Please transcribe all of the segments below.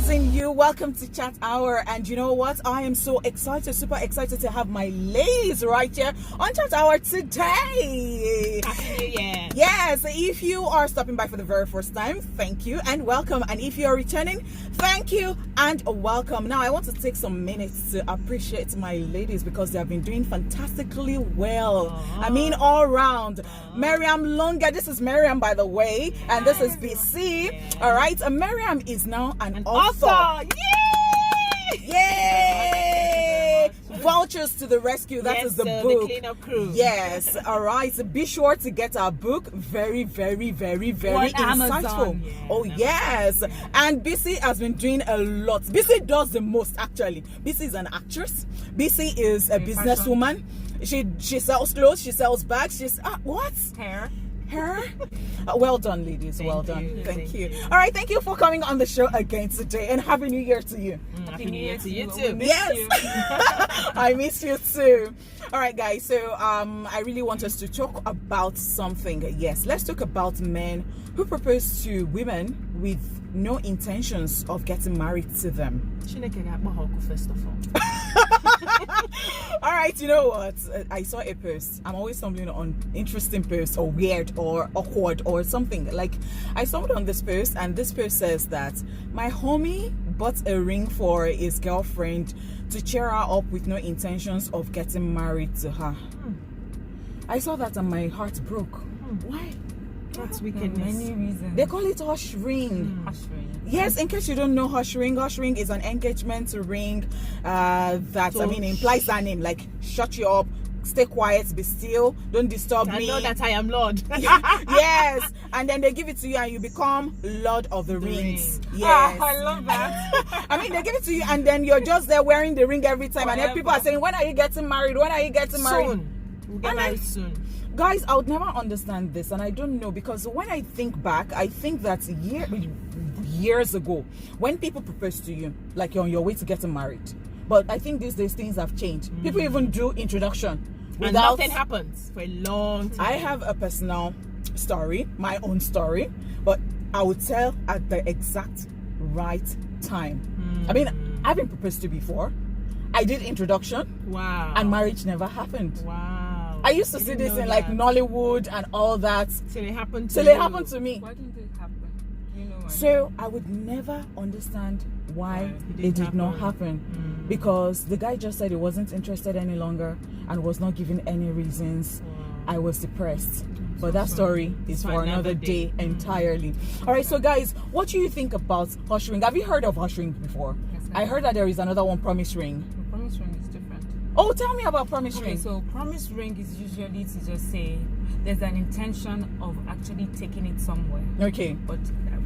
amazing you. Welcome to Chat Hour. And you know what? I am so excited, super excited to have my ladies right here on Chat Hour today. Happy New Year. Yes, if you are stopping by for the very first time, thank you and welcome. And if you are returning, thank you and welcome. Now, I want to take some minutes to appreciate my ladies because they have been doing fantastically well. I mean, all round. Mariam, Longe, this is Mariam, by the way, and this is Beecee. All right, Mariam is now an author. Yay! Yay! Vultures to the rescue. That is the book. The cleanup crew. Yes. All right. So be sure to get our book. Very, very, very, very insightful. Amazon. Yeah, oh, yes. And Beecee has been doing a lot. Beecee does the most, actually. Beecee is an actress. Beecee is a businesswoman. She sells clothes. She sells bags. She's what? Hair. Well done, ladies. Well done. Thank you. All right, thank you for coming on the show again today, and happy New Year to you. Happy New Year to you too. Yes. I miss you too. All right, guys, so I really want us to talk about something. Yes, let's talk about men who propose to women with no intentions of getting married to them. First of all. All right, you know what? I saw a post. I'm always stumbling on interesting posts or weird or awkward or something. Like, I stumbled on this post, and this post says that my homie bought a ring for his girlfriend to cheer her up with no intentions of getting married to her. I saw that and my heart broke. Why? That's wickedness. Many reasons. They call it hush ring. Hush ring. Yes, in case you don't know hush ring is an engagement ring that implies that name, like shut you up, stay quiet, be still, don't disturb me. I know that I am Lord. Yes, and then they give it to you and you become Lord of the Rings. Yes. I love that. I mean, they give it to you and then you're just there wearing the ring every time. And then people are saying, when are you getting married? When are you getting married? Soon. We'll get married soon. Guys, I would never understand this, and I don't know, because when I think back, I think that years ago, when people propose to you, like you're on your way to getting married, but I think these days things have changed. People even do introduction and nothing happens for a long time. I have a personal story, my own story, but I would tell at the exact right time. I mean, I've been proposed to before. I did introduction. Wow. And marriage never happened. Wow. I used to see this in like Nollywood and all that. Till it happened to me. Why didn't it happen? You know why? So I would never understand why it did not happen. Because the guy just said he wasn't interested any longer and was not giving any reasons. I was depressed. But that story is for another day entirely. All right, so guys, what do you think about hush ring? Have you heard of hush ring before? Yes, I heard that there is another one, promise ring. The promise ring is different. Oh, tell me about promise ring. So promise ring is usually to just say there's an intention of actually taking it somewhere. Okay. But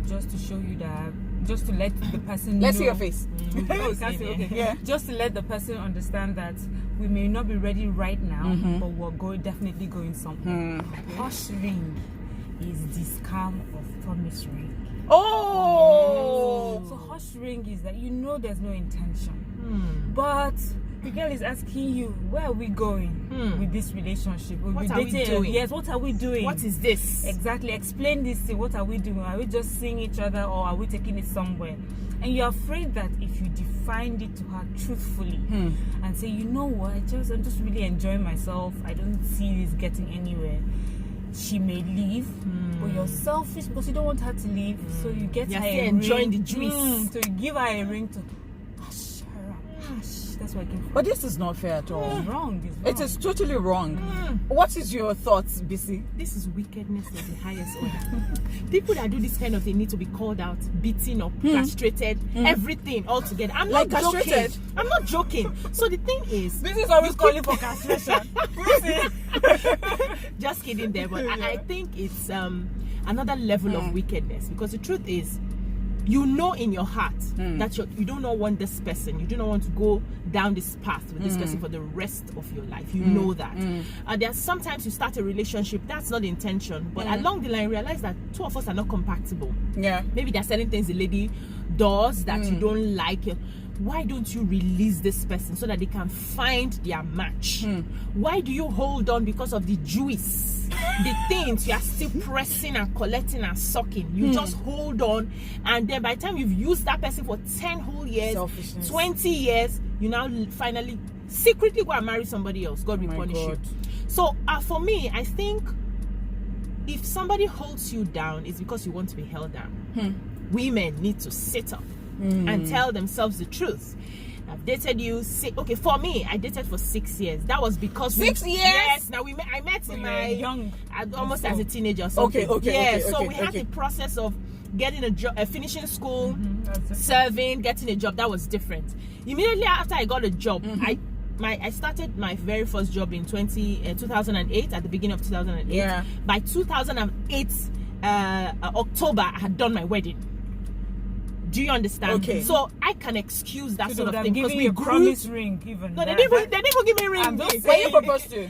just to show you that, just to let the person Let's know. see your face. Oh, you can see, okay. Yeah. Just to let the person understand that we may not be ready right now, but we're definitely going somewhere. Hush ring is the scam of promise ring. Oh! So hush ring is that you know there's no intention, but the girl is asking you, where are we going with this relationship? What are we doing? Yes, what are we doing? What is this? Exactly. Explain this thing. What are we doing? Are we just seeing each other or are we taking it somewhere? And you're afraid that if you defined it to her truthfully and say, you know what, I'm just really enjoying myself. I don't see this getting anywhere. She may leave, but you're selfish because you don't want her to leave. So you get her a enjoying ring. the juice. So you give her a ring to hush her up. Hush. That's what I came from. But this is not fair at all. It's wrong. It's wrong. It is totally wrong. What is your thoughts, Beecee? This is wickedness of the highest order. People that do this kind of thing need to be called out, beaten up, castrated, everything all together. I'm Like not joking. castrated? I'm not joking. So the thing is, This is always calling for castration. just kidding there, but I think it's another level of wickedness, because the truth is, you know in your heart that you do not want this person, you do not want to go down this path with this person for the rest of your life. You know that. There are sometimes you start a relationship, that's not the intention, but along the line realize that two of us are not compatible. Yeah. Maybe there are certain things the lady does that you don't like. why don't you release this person so that they can find their match? Why do you hold on because of the juice, the things you are still pressing and collecting and sucking? You just hold on, and then by the time you've used that person for 10 whole years, 20 years, you now finally secretly go and marry somebody else. God will punish you. So for me, I think if somebody holds you down, it's because you want to be held down. Women need to sit up and tell themselves the truth. I've dated you. Okay, for me, I dated for 6 years. That was because 6 years. Yes. Now I met in my young, almost as a teenager. Or something. So we had the process of getting a job, finishing school, serving, getting a job. That was different. Immediately after I got a job, I started my very first job in 2008, at the beginning of 2008. Yeah. By 2008 October, I had done my wedding. Do you understand? Okay. So I can excuse that sort of thing because we grew. promise ring even. No, they didn't even give me a ring. Were you proposed to?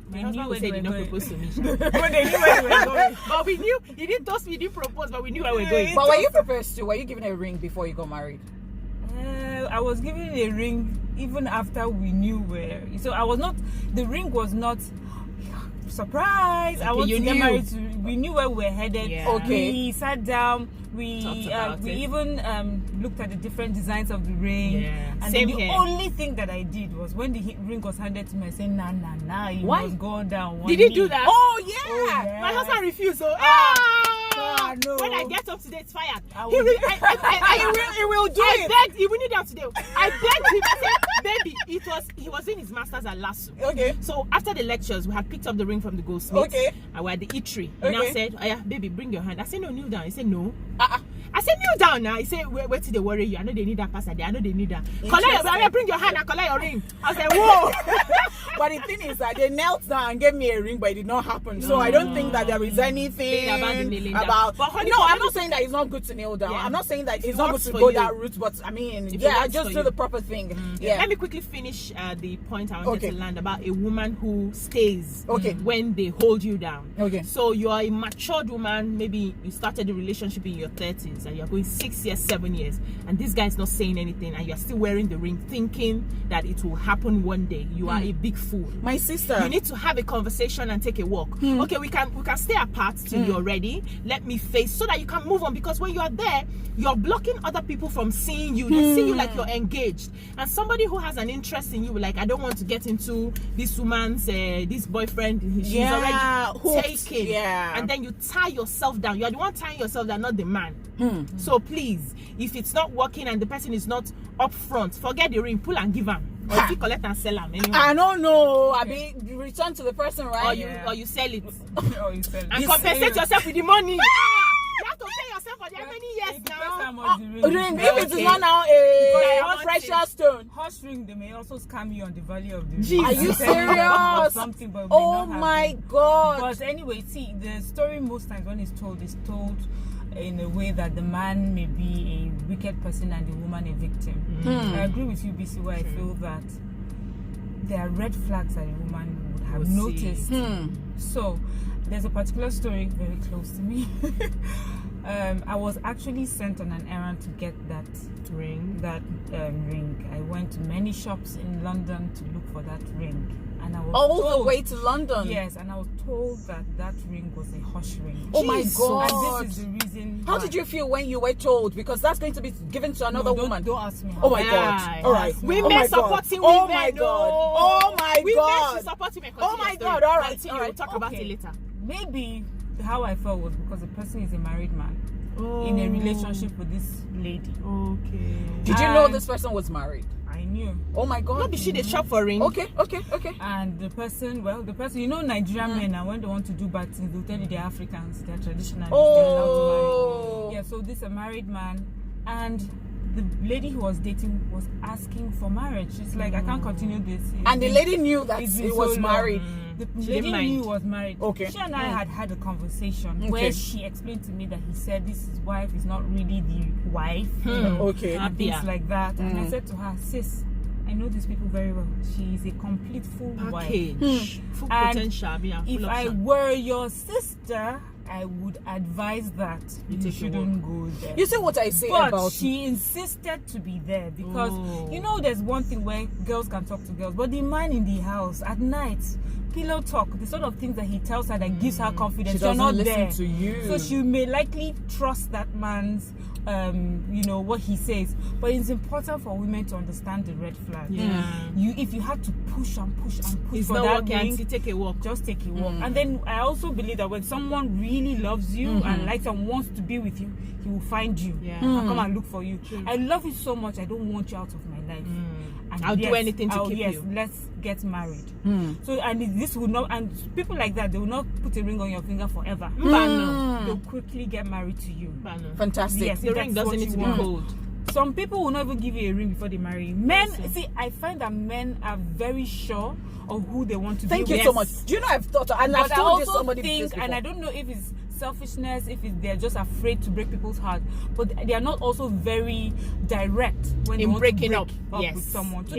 My husband would say they don't propose to me. When they knew where we were going. But we knew he didn't toast me, he didn't propose, but we knew where we were going. But were you proposed to? Were you given a ring before you got married? I was given a ring even after we knew where. So I was not. The ring was not. Surprise! Okay, I want to get knew. married. We knew where we were headed. Yeah. Okay. We sat down. We even looked at the different designs of the ring. Yeah. And Same then the here. only thing that I did was when the ring was handed to me, I said, "Nah, you Why? must go down." Did he do that? Oh yeah. yeah. My husband refused. So no. when I get up today, it's fired. I He will- will do it. I begged. He will need that today. I begged him. I said, "Baby, he was doing his masters at LASU. Okay. So after the lectures, we had picked up the ring from the goldsmith. Okay. And we're at the eatery. He now Okay. said, "Oh yeah, baby, bring your hand." I said, "No, kneel down." He said, "No." I said, "Kneel down now." He said, wait till they worry you. I know they need that pastor there. I know they need that. Bring your hand and collect your ring. I said, "Whoa." But the thing is that they knelt down and gave me a ring, but it did not happen. So I don't think that there is anything About the kneeling down. about. But honey, No, I'm not saying that it's not good to kneel down. Yeah. I'm not saying that If it's it not good works to for go you. that route. But I mean, If it yeah, works just for do you. the proper thing. Yeah. Let me quickly finish the point I wanted Okay. to land about a woman who stays Okay. when they hold you down. Okay. So you are a matured woman, maybe you started the relationship in your 30s and you're going 6 years, 7 years, and this guy is not saying anything and you're still wearing the ring thinking that it will happen one day. You are a big fool. My sister. You need to have a conversation and take a walk. Okay, we can stay apart till you're ready. Let me face so that you can move on, because when you are there, you're blocking other people from seeing you. They see you like you're engaged. And somebody who has an interest in you, like, I don't want to get into this woman's this boyfriend. She's already hooked. taken. Yeah. And then you tie yourself down. You are the one tying yourself down, not the man. So please, if it's not working and the person is not up front, forget the ring, pull and give him. Or if you collect and sell them anyway. I don't know. I mean, you return to the person, right? Or you sell it. Oh, you said And it. compensate yourself with the money. You have to pay yourself for how many years It depends how now. much the ring Ring, is. if it is Okay. not now I a want precious stone. Horse ring, they may also scam you on the value of the ring. Jesus. Are you They tell about serious? Something, but may Oh not have my it. God. But anyway, see, the story most times when it's told is told in a way that the man may be a wicked person and the woman a victim. I agree with you, Beecee, where I feel that there are red flags that a woman would have Will see. noticed. So there's a particular story very close to me. I was actually sent on an errand to get that ring. I went to many shops in London to look for that ring, and I was All told, the way to London. Yes, and I was told that ring was a hush ring. Oh my Jesus. God. And this is the reason. How why. did you feel when you were told? Because that's going to be given to another No, woman. Don't ask me. Oh my Yeah, God. All right. women Oh my God. supporting Oh women. my God. no. Oh my Women God. should support women. Oh my God. All right. Continue. All right. We'll talk about Okay. it later. Maybe how I felt was because the person is a married man in a relationship with this lady. Okay. Did you know And- this person was married? I knew. Oh my God. Not be she the shop for ring. Okay. And the person, you know, Nigerian men, and when they want to do bad things, they'll tell you they're Africans, they're traditional. Oh. Yeah, so this is a married man, and the lady who was dating was asking for marriage. She's like, I can't continue this. And the lady knew that It's he been was so long. married. The She lady didn't mind. knew he was married. Okay. She and I had a conversation Okay. where she explained to me that he said this his wife is not really the wife, Okay. and things Yeah. like that. And I said to her, sis, I know these people very well. She is a complete full wife. Package. Full And potential. Yeah, If full I option. were your sister, I would advise that you take a shouldn't go there. You see what I say But about she insisted to be there because you know there's one thing where girls can talk to girls, but the man in the house at night, pillow talk, the sort of things that he tells her that gives her confidence. She You're doesn't not listen there. to you. So she may likely trust that man's what he says. But it's important for women to understand the red flag. If you had to push and push and push it's for not that working, ring, take a walk. just take a walk. And then I also believe that when someone really loves you and likes and wants to be with you, he will find you and come and look for you. I love you so much, I don't want you out of my life. And I'll do anything to keep you. Let's get married. So and this will not, and people like that, they will not put a ring on your finger forever. They'll quickly get married to you. Fantastic. Yes, The ring doesn't need to be cold. Some people will not even give you a ring before they marry you. Men, see, I find that men are very sure of who they want to be with. Thank you so much. Do you know I've thought, and I've But I told this also somebody think, before. and I don't know if it's selfishness, if they're just afraid to break people's heart, but they are not also very direct when they want breaking to up. break up with someone. So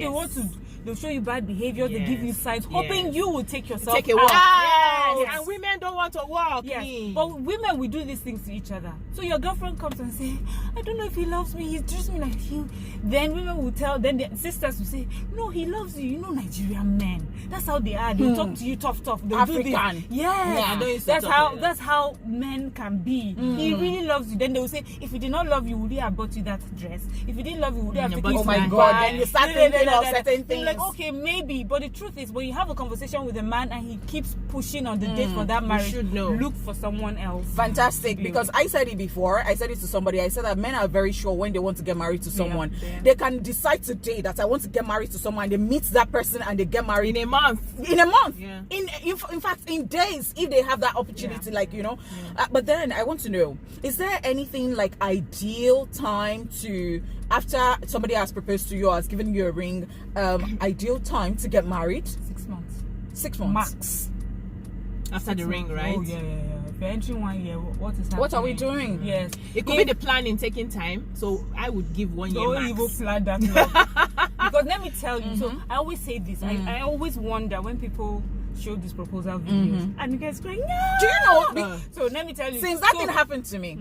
they'll show you bad behavior, they give you signs, hoping you will take yourself Take a walk. out. Yes. And women don't want to walk. Yes, but women, we do these things to each other. So your girlfriend comes and say, I don't know if he loves me, he treats me like he. Then women will tell, then the sisters will say, no, he loves you. You know Nigerian men, that's how they are. They'll talk to you tough. They'll African. do this. Yes. That's how men can be. He really loves you. Then they will say, if he did not love you, would he have bought you that dress? If he didn't love you, would he have taken you oh to my Dubai? God, then you start thinking of certain They're like, things. okay, maybe, but the truth is, when you have a conversation with a man and he keeps pushing on the date for that marriage, should know. look for someone else. Fantastic, because I said it before. I said it to somebody. I said that men are very sure when they want to get married to someone. They can decide today that I want to get married to someone. They meet that person and they get married In a month. Yeah. In fact, in days, if they have that opportunity, but then I want to know: is there anything like ideal time to, after somebody has proposed to you or has given you a ring, ideal time to get married? 6 months. 6 months Max. After the ring, right? Oh, yeah. If you're entering 1 year, what is happening? What are we doing? Yes. It could be the planning taking time. So I would give 1 year Don't max. even plan that long. Because let me tell you, so I always say this. I always wonder when people show these proposal videos and you guys going, no! Do you know? So let me tell you. Since that thing happened to me,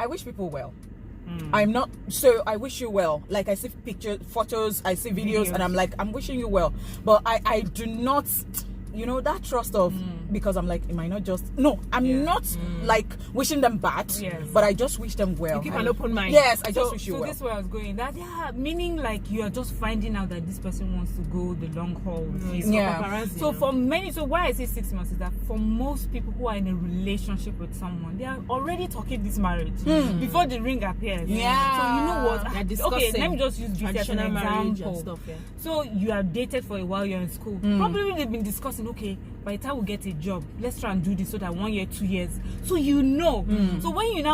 I wish people well. I'm not, so I wish you well. Like, I see pictures, photos, I see videos, and I'm like, I'm wishing you well. But I do not, that trust of, because I'm like, it might not just, no, I'm not like wishing them bad, but I just wish them well. You keep an open mind. Yes, I just wish you well. So this is where I was going. That, meaning like you are just finding out that this person wants to go the long haul with you. So for many, so why I say 6 months is that for most people who are in a relationship with someone, they are already talking this marriage before the ring appears. Yeah. So you know what? Okay, let me just use this as an example. And stuff, So you are dated for a while, you're in school. Probably they've been discussing, okay, by the time we get a job, let's try and do this so that 1 year, 2 years. So So when you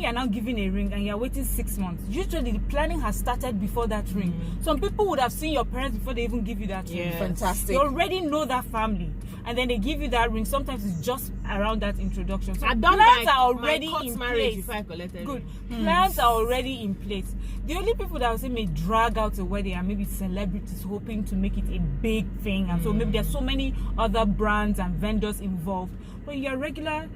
are now giving a ring and you are waiting 6 months, usually the planning has started before that ring. Some people would have seen your parents before they even give you that ring. Fantastic. They already know that family, and then they give you that ring. Sometimes it's just around that introduction. So I've done plans my are already court in marriage place. before I collected Good. it. Plans are already in place. The only people that I would say may drag out a wedding are maybe celebrities hoping to make it a big thing, and so maybe there's so many other brands and vendors involved. But you're a regular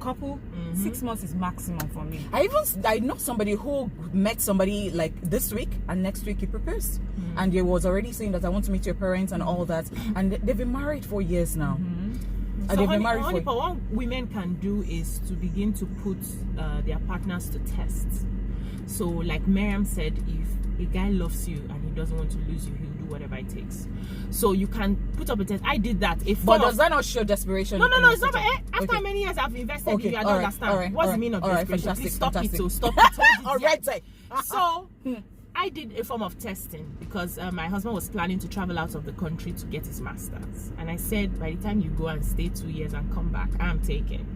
couple, 6 months is maximum for me. I know somebody who met somebody like this week, and next week he proposed, and he was already saying that I want to meet your parents and all that, and they've been married for years now. So they've been married for. what women can do is to begin to put their partners to tests. So like Mariam said, if a guy loves you and he doesn't want to lose you, he'll do whatever it takes. So you can put up a test. I did that. But does that not show desperation? No, it's not. After many years I've invested in you, I don't understand. What's the meaning of desperation? Please stop it. So stop it. All right, So I did a form of testing because my husband was planning to travel out of the country to get his master's, and I said, by the time you go and stay 2 years and come back, I'm taken.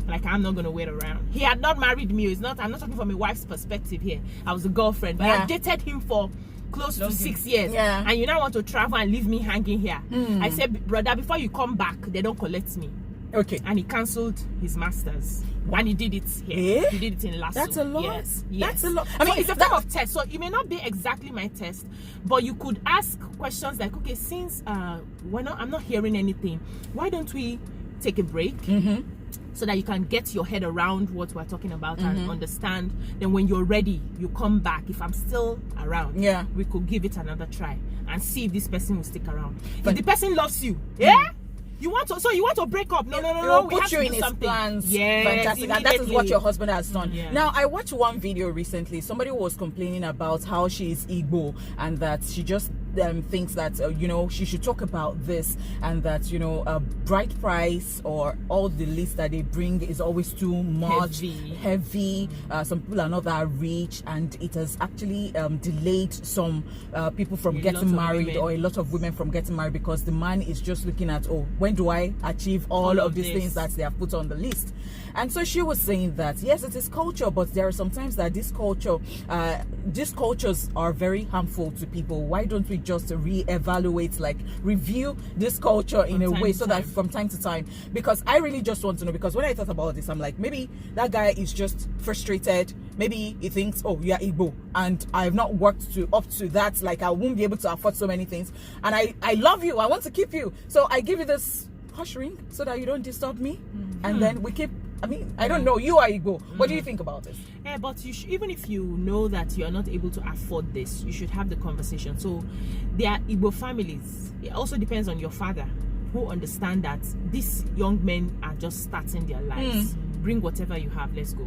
Like, I'm not gonna wait around. He had not married me. I'm not talking from a wife's perspective here. I was a girlfriend, but I dated him for close to 6 years, and you now want to travel and leave me hanging here. I said, brother, before you come back, they don't collect me. Okay. And he cancelled his master's. And he did it here. He did it in Lasso. That's a lot. Yes. That's a lot. I mean, it's a form of test. So it may not be exactly my test, but you could ask questions like, okay, since I'm not hearing anything, why don't we take a break. So that you can get your head around what we're talking about and understand. Then when you're ready, you come back. If I'm still around, we could give it another try and see if this person will stick around. If the person loves you, you want to break up? No. We put you in his plans. Fantastic. And that is what your husband has done. Now, I watched one video recently. Somebody was complaining about how she's Ugboh and that she just thinks that she should talk about this, and that a bride price or all the list that they bring is always too much heavy. Some people are not that rich, and it has actually delayed some people from getting married, or a lot of women from getting married, because the man is just looking at, when do I achieve all of these things that they have put on the list. And so she was saying that yes, it is culture, but there are sometimes that these cultures are very harmful to people. Why don't we just re-evaluate, review this culture in a way, so that from time to time, because I really just want to know, because when I thought about this, I'm like, maybe that guy is just frustrated. Maybe he thinks, you're Ugboh and I have not worked up to that, I won't be able to afford so many things, and I love you, I want to keep you, so I give you this hush ring so that you don't disturb me, and then we keep. I don't know. You are Ugboh. What do you think about this? Yeah, but even if you know that you are not able to afford this, you should have the conversation. So there are Ugboh families. It also depends on your father, who understand that these young men are just starting their lives. Bring whatever you have, let's go.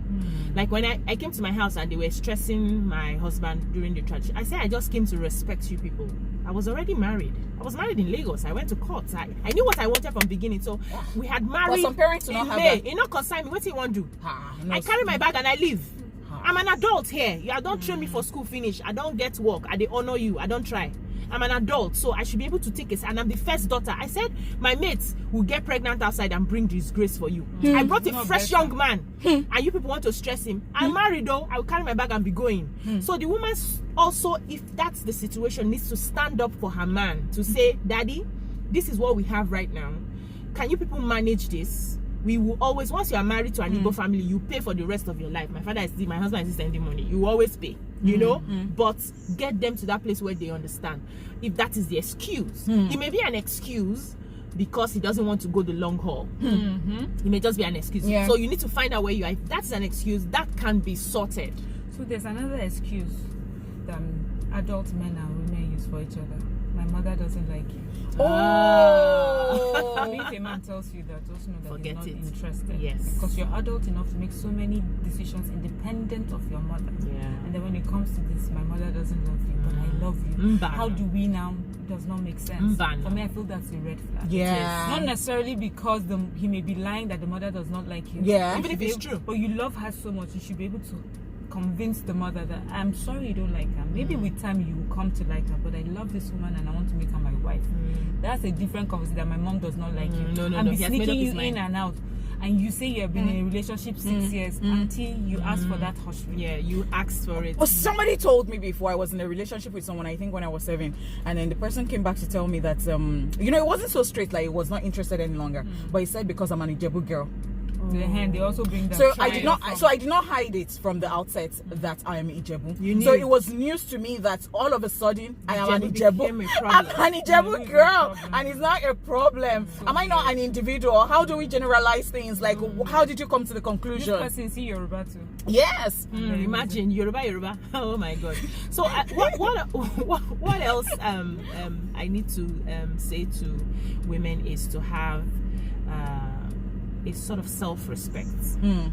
Like when I came to my house and they were stressing my husband during the tragedy, I said I just came to respect you people. I was already married. I was married in Lagos. I went to court. I knew what I wanted from the beginning. So we had married. But some parents do not have that. It not concern me. What do you want to do? I carry my bag and I leave. I'm an adult here. You don't train me for school finish. I don't get work. I don't honor you. I don't try. I'm an adult, so I should be able to take it. And I'm the first daughter. I said my mates will get pregnant outside and bring disgrace for you. I brought a fresh young man, and you people want to stress him. I'm married though. I will carry my bag and be going. So the woman also, if that's the situation, needs to stand up for her man to say, Daddy, this is what we have right now. Can you people manage this? We will always, once you are married to an Ugboh family, you pay for the rest of your life. My husband is sending money. You always pay, but get them to that place where they understand. If that is the excuse, it may be an excuse because he doesn't want to go the long haul. It may just be an excuse. So you need to find out where you are. If that's an excuse, that can be sorted. So there's another excuse that adult men and women use for each other. My mother doesn't like you. If a man tells you that, just know that he's not interested. Yes. Because you're adult enough to make so many decisions independent of your mother. And then when it comes to this, my mother doesn't love you, but I love you. How do we now? It does not make sense. For me, I feel that's a red flag. Not necessarily because he may be lying that the mother does not like you. Even if it's true. But you love her so much, you should be able to convince the mother that I'm sorry you don't like her. Maybe with time you will come to like her, but I love this woman and I want to make her my wife. That's a different conversation. That my mom does not like you. I'm sneaking you in and out, and you say you have been in a relationship 6 years until you ask for that hush ring. You asked for it. Well, somebody told me before, I was in a relationship with someone, I think when I was 7, and then the person came back to tell me that it wasn't so straight, like he was not interested any longer, but he said because I'm an Ugboh girl. They also bring that. So I did not hide it from the outset that I am Ugboh. So it was news to me that all of a sudden I am an Ugboh. I'm an Ugboh girl, and it's not a problem. Am I not an individual? How do we generalize things? Like, how did you come to the conclusion? This person see Yoruba too. Yes. Imagine Yoruba. Oh my God. So what else? I need to say to women is to have a sort of self-respect and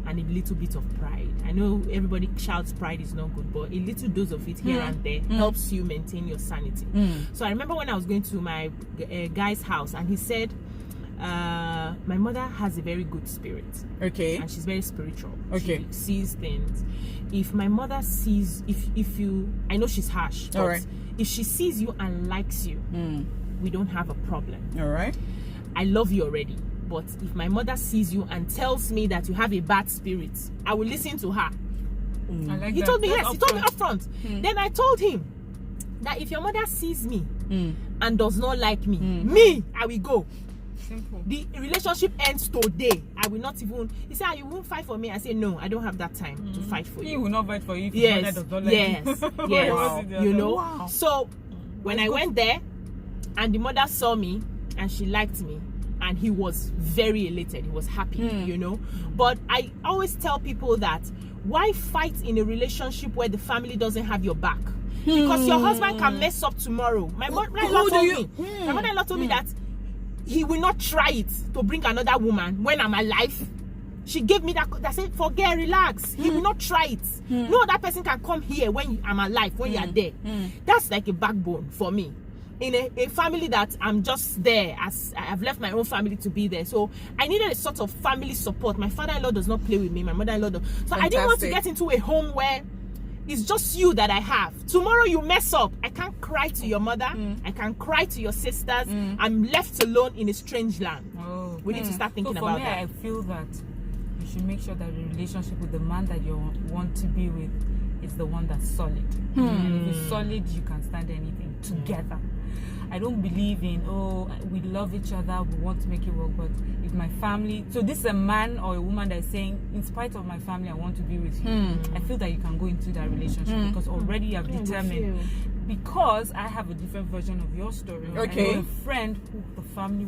a little bit of pride. I know everybody shouts pride is not good, but a little dose of it here and there helps you maintain your sanity. So I remember when I was going to my guy's house, and he said my mother has a very good spirit, and she's very spiritual. She sees things. If my mother sees, if you, I know she's harsh, but if she sees you and likes you, we don't have a problem. I love you already. But if my mother sees you and tells me that you have a bad spirit, I will listen to her. He told me, yes, he told me up front. Then I told him that if your mother sees me and does not like me, I will go. Simple. The relationship ends today. I will not even. He said, you won't fight for me. I say, no, I don't have that time to fight for you. He will not fight for you if your mother does not like you. Wow. So when I went there and the mother saw me and she liked me, and he was very elated. He was happy, you know. But I always tell people that why fight in a relationship where the family doesn't have your back? Because your husband can mess up tomorrow. My mother-in-law told me that he will not try it to bring another woman when I'm alive. She gave me that said, forget, relax. He will not try it. No other person can come here when I'm alive, when you are there. That's like a backbone for me. In a family that I'm just there, as I've left my own family to be there. So I needed a sort of family support. My father-in-law does not play with me. My mother-in-law does. So I didn't want to get into a home where it's just you that I have. Tomorrow you mess up. I can't cry to your mother. I can't cry to your sisters. I'm left alone in a strange land. We need to start thinking about that. I feel that you should make sure that the relationship with the man that you want to be with is the one that's solid. If it's solid, you can stand anything together. I don't believe in, we love each other, we want to make it work, but if my family, so this is a man or a woman that is saying, in spite of my family, I want to be with you. I feel that you can go into that relationship because already you have determined. Because I have a different version of your story. Okay. I know a friend who the family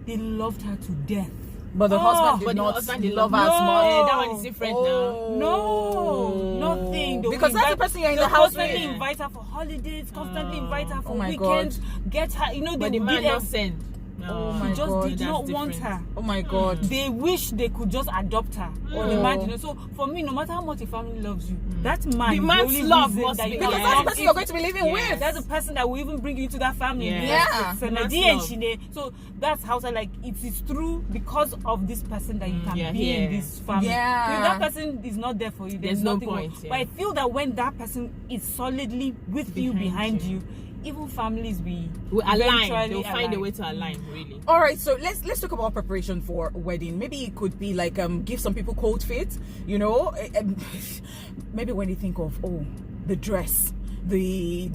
they loved her to death. But the husband did not love her as much. That one is different now. No, nothing. Because that's the person you're in the house with. Constantly invite her for holidays, constantly invite her for my weekends, get her, but the man not send. Oh my just God. did not want her. Oh my God. They wish they could just adopt her. Or the man didn't. So for me, no matter how much a family loves you, that man, the man's love must be because that's the person you're going to be living with. That's the person that will even bring you into that family. Yeah. So that's how it is through because of this person that you can be in this family. Yeah. If that person is not there for you, there's no nothing point. But I feel that when that person is solidly with you, behind you, even families will align. They'll find a way to align, really. All right, so let's talk about preparation for wedding. Maybe it could be like give some people cold feet, you know. Maybe when you think of the dress, the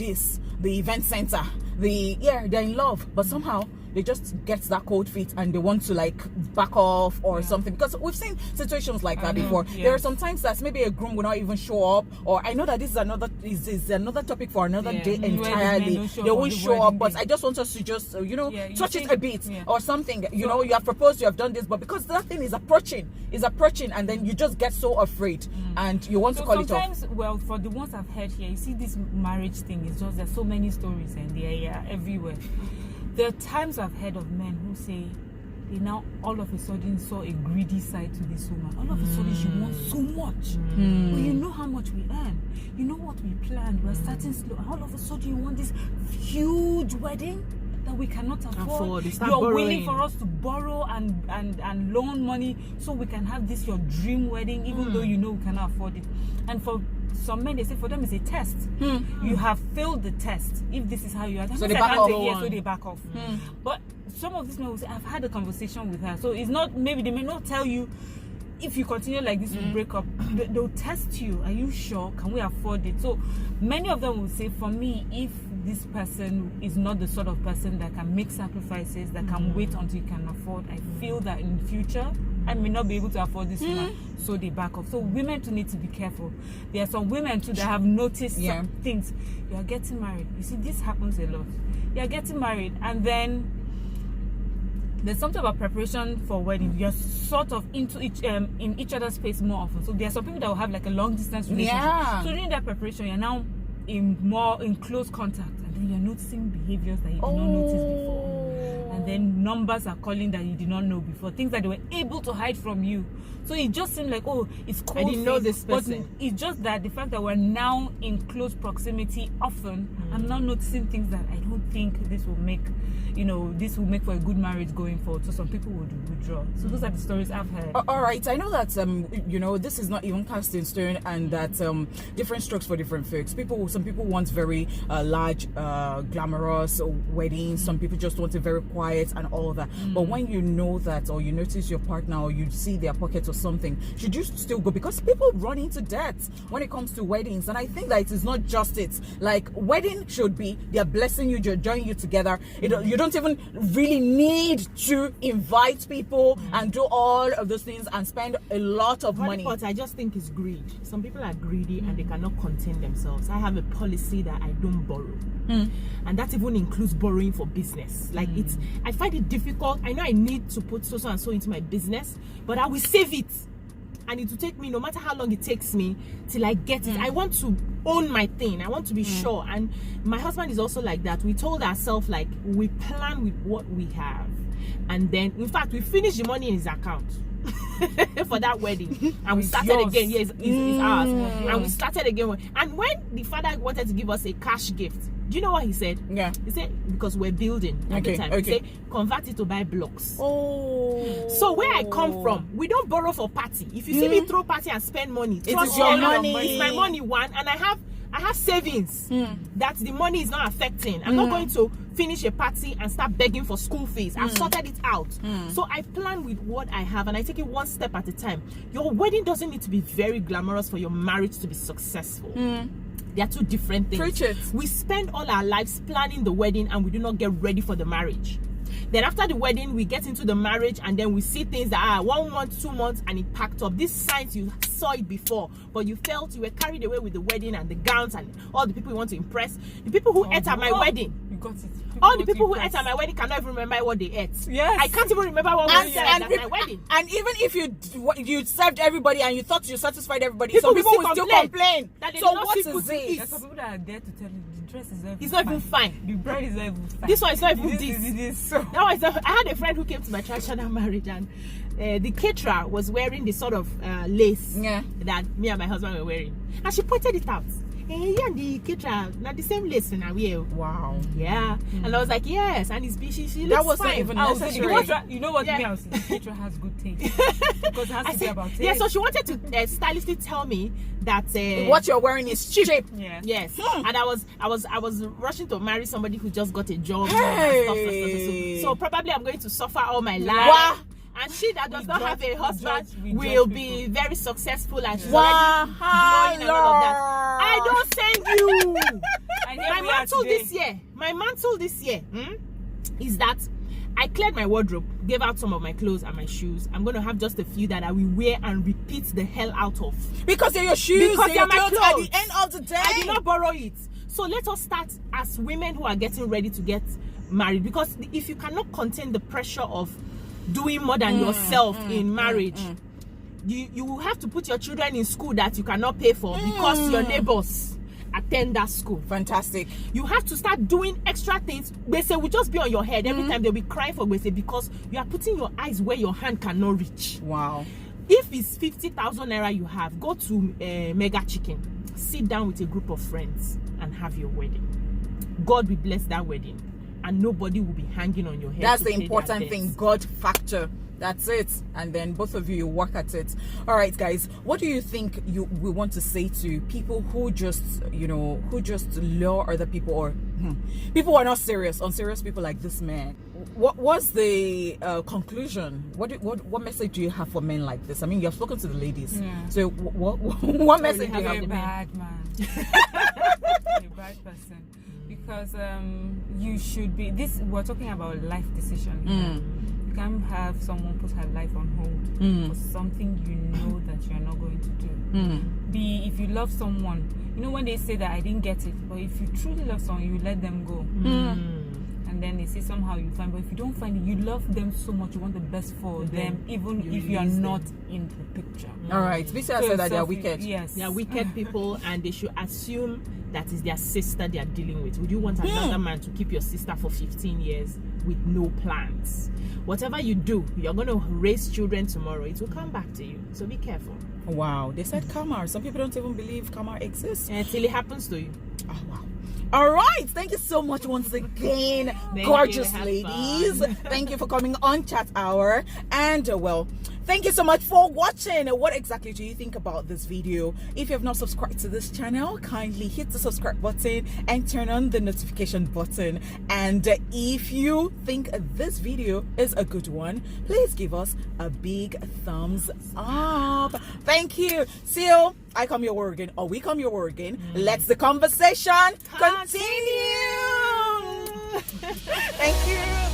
event center, they're in love, but somehow they just get that cold feet and they want to like back off or something, because we've seen situations like that before. There are some times that maybe a groom will not even show up, or I know that this is another topic for another day entirely. They won't show up, but I just want us to just touch it a bit or something. You know, you have proposed, you have done this, but because that thing is approaching, and then you just get so afraid and you want to call it off. Sometimes, well, for the ones I've heard here, you see this marriage thing is just there's so many stories and they are everywhere. There are times I've heard of men who say they now all of a sudden saw a greedy side to this woman. All of a sudden she wants so much. But you know how much we earn. You know what we planned. We're starting slow. All of a sudden you want this huge wedding that we cannot afford. You're willing for us to borrow and loan money so we can have this your dream wedding, even though you know we cannot afford it. And for some men, they say for them it's a test. You have failed the test. If this is how you are, so they back off. So they back off. But some of these men will say, I've had a conversation with her. So it's not, maybe they may not tell you, if you continue like this, we'll break up. They'll test you. Are you sure? Can we afford it? So many of them will say, for me, if this person is not the sort of person that can make sacrifices, that can wait until you can afford, I feel that in the future I may not be able to afford this woman, so they back off. So women too need to be careful. There are some women too that have noticed some things. You are getting married. You see, this happens a lot. You are getting married, and then there's something about preparation for wedding. You're sort of into in each other's space more often. So there are some people that will have like a long distance relationship. So during that preparation, you're now in close contact, and then you're noticing behaviors that you did not notice before. And then numbers are calling that you did not know before, things that they were able to hide from you. So it just seemed like, it's cold. I didn't know this person. But it's just that the fact that we're now in close proximity often, I'm now noticing things that I don't think this will make, for a good marriage going forward. So some people would withdraw. So those are the stories I've heard. All right, I know that this is not even cast in stone, and that different strokes for different folks. Some people want very large, glamorous weddings. Some people just want it very quiet and all that. But when you know that, or you notice your partner, or you see their pockets or something, should you still go? Because people run into debt when it comes to weddings, and I think that it is not just it. Like, wedding should be they're blessing you, they're joining you together. You don't even really need to invite people and do all of those things and spend a lot of money. But I just think it's greed. Some people are greedy and they cannot contain themselves. I have a policy that I don't borrow, and that even includes borrowing for business. Like I find it difficult. I know I need to put so and so into my business, but I will save it. And it will take me, no matter how long it takes me, till I get it. I want to own my thing. I want to be sure. And my husband is also like that. We told ourselves, like, we plan with what we have. And then, in fact, we finished the money in his account for that wedding. And we started again. Yes, it's ours. And we started again. And when the father wanted to give us a cash gift, do you know what he said? Yeah. He said, because we're building at the time. He said, convert it to buy blocks. Oh. So where I come from, we don't borrow for party. If you see me throw party and spend money, it is your money. It's my money, one. And I have savings that the money is not affecting. I'm not going to finish a party and start begging for school fees. I've sorted it out. So I plan with what I have and I take it one step at a time. Your wedding doesn't need to be very glamorous for your marriage to be successful. They are two different things. Preach it. We spend all our lives planning the wedding and we do not get ready for the marriage. Then after the wedding, we get into the marriage and then we see things that are 1 month, 2 months, and it packed up. These signs, you saw it before, but you felt you were carried away with the wedding and the gowns and all the people you want to impress. The people who ate at my wedding, You got it. all the people who ate at my wedding cannot even remember what they ate. Yes. I can't even remember what we said at my wedding. And even if you served everybody and you thought you satisfied everybody, People some people will will still still complain. that they So did not what see is food to eat. There's some people that are there to tell you the dress is not even It's not even fine. The bride is not even fine. This one is not even It this. is so. That was I had a friend who came to my traditional marriage and the caterer was wearing the sort of lace that me and my husband were wearing. And she pointed it out. Hey, you and the caterer, not the same lace in a way. Wow. Yeah. And I was like, yes. And it's she looks That wasn't fine. even I was necessary. You know what Yeah. me? I was saying, the caterer has good taste. Because it has to be about taste. yeah, so she wanted to stylistically tell me that What you're wearing is cheap. Yeah. yes, and I was rushing to marry somebody who just got a job. Hey. And stuff. So probably I'm going to suffer all my life. Wow. And she that does not have a husband we will judge be very successful and she's Wow. already glowing and all of that. I don't send you. And here My we are mantle today. this year is that I cleared my wardrobe, gave out some of my clothes and my shoes. I'm going to have just a few that I will wear and repeat the hell out of. Because they're your shoes, Because they're they're your my clothes. At clothes. the end of the day. I did not borrow it. So let us start as women who are getting ready to get married. Because if you cannot contain the pressure of doing more than yourself in marriage, you will have to put your children in school that you cannot pay for because your neighbors attend that school. Fantastic. You have to start doing extra things. Beecee will just be on your head every time. They'll be crying for Beecee because you are putting your eyes where your hand cannot reach. Wow. If it's 50,000 naira you have, go to Mega Chicken, sit down with a group of friends and have your wedding. God will bless that wedding and nobody will be hanging on your head. That's to the pay their important thing. debts. God factor. That's it. And then both of you work at it. All right, guys, what do you think we want to say to people who just lure other people, or people who are not serious, unserious people like this man? What was the conclusion? What message do you have for men like this? I mean, you've spoken to the ladies. So what message do you have You're for a men? bad man. You're a bad person. Because you should be. We're talking about life decision. You can't have someone put her life on hold for something you know that you're not going to do. If you love someone, you know when they say that I didn't get it, but if you truly love someone, you let them go. And then they say somehow you find, but if you don't find it, you love them so much, you want the best for them, even if you are not in the picture. All right, Beecee said that they are wicked. Yes, They are wicked people and they should assume that is their sister they are dealing with. Would you want another man to keep your sister for 15 years with no plans? Whatever you do, you're going to raise children tomorrow. It will come back to you. So be careful. Wow, they said karma. Some people don't even believe karma exists. Until it happens to you. Oh, wow. All right, thank you so much once again, gorgeous ladies. Thank you for coming on Chat Hour. And well, thank you so much for watching. What exactly do you think about this video? If you have not subscribed to this channel, kindly hit the subscribe button and turn on the notification button. And if you think this video is a good one, please give us a big thumbs up. Thank you. Till I come your way again, or we come your way again, let's the conversation continue. Thank you.